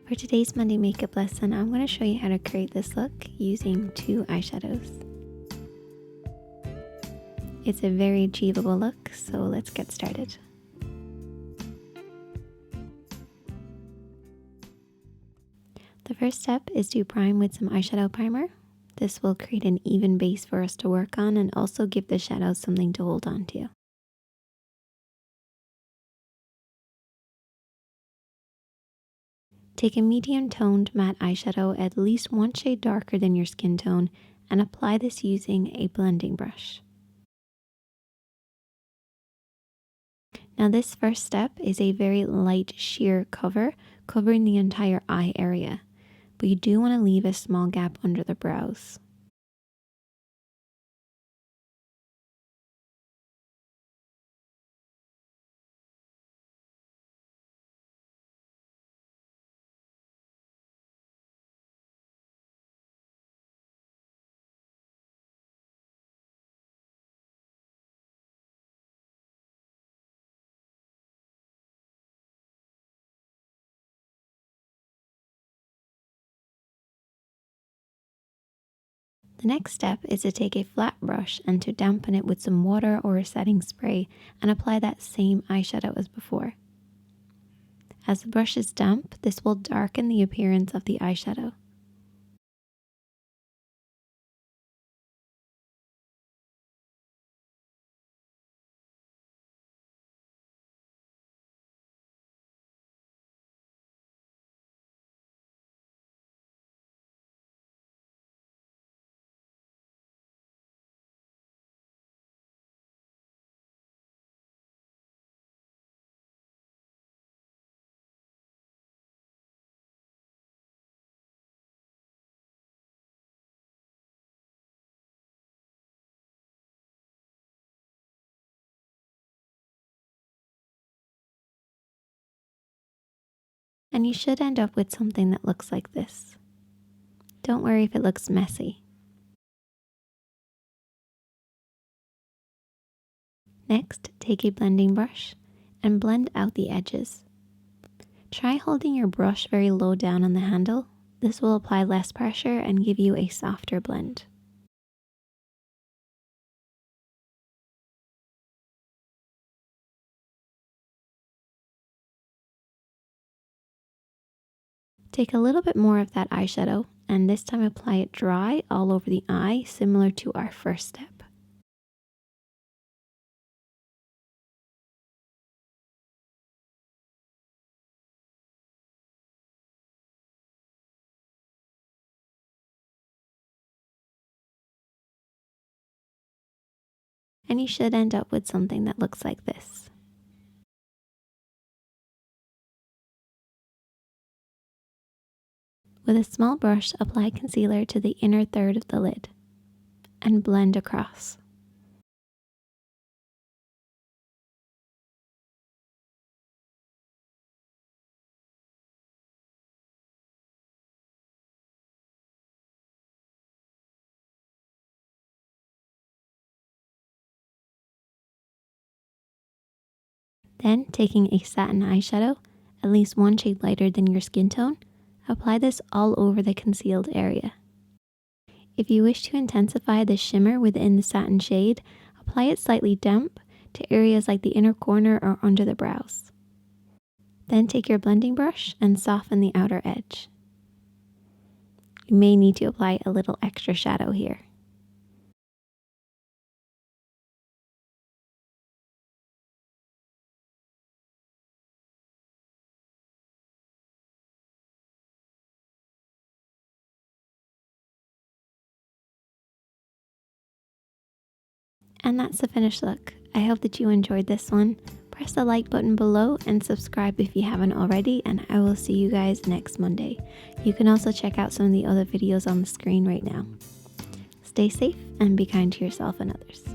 For today's Monday makeup lesson, I'm going to show you how to create this look using 2 eyeshadows. It's a very achievable look, so let's get started. The first step is to prime with some eyeshadow primer. This will create an even base for us to work on and also give the shadows something to hold on to. Take a medium toned matte eyeshadow at least one shade darker than your skin tone and apply this using a blending brush. Now this first step is a very light sheer cover, covering the entire eye area, but you do want to leave a small gap under the brows. The next step is to take a flat brush and to dampen it with some water or a setting spray and apply that same eyeshadow as before. As the brush is damp, this will darken the appearance of the eyeshadow. And you should end up with something that looks like this. Don't worry if it looks messy. Next, take a blending brush and blend out the edges. Try holding your brush very low down on the handle. This will apply less pressure and give you a softer blend. Take a little bit more of that eyeshadow and this time apply it dry all over the eye, similar to our first step. And you should end up with something that looks like this. With a small brush, apply concealer to the inner third of the lid and blend across. Then, taking a satin eyeshadow, at least one shade lighter than your skin tone, apply this all over the concealed area. If you wish to intensify the shimmer within the satin shade, apply it slightly damp to areas like the inner corner or under the brows. Then take your blending brush and soften the outer edge. You may need to apply a little extra shadow here. And that's the finished look. I hope that you enjoyed this one. Press the like button below and subscribe if you haven't already, and I will see you guys next Monday. You can also check out some of the other videos on the screen right now. Stay safe and be kind to yourself and others.